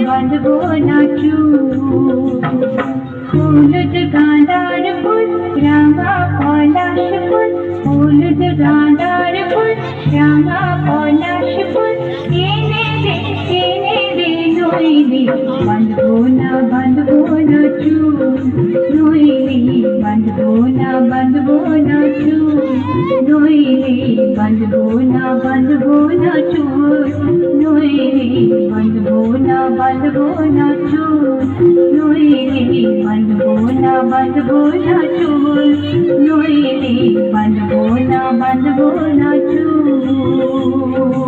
বাঁধবো না চুল। হলুদ গাঁদার ফুল রাঙা পলাশ ফুল, হলুদ গাঁদার ফুল রাঙা পলাশ ফুল, এনে দে নইলে বাঁধবো না চুল, নইলে বাঁধবো না চুল, নইলে বাঁধবো না চুল, নইলে বাঁধবো না চুল, নইলে বাঁধবো না চুল, নইলে বাঁধবো না চুল।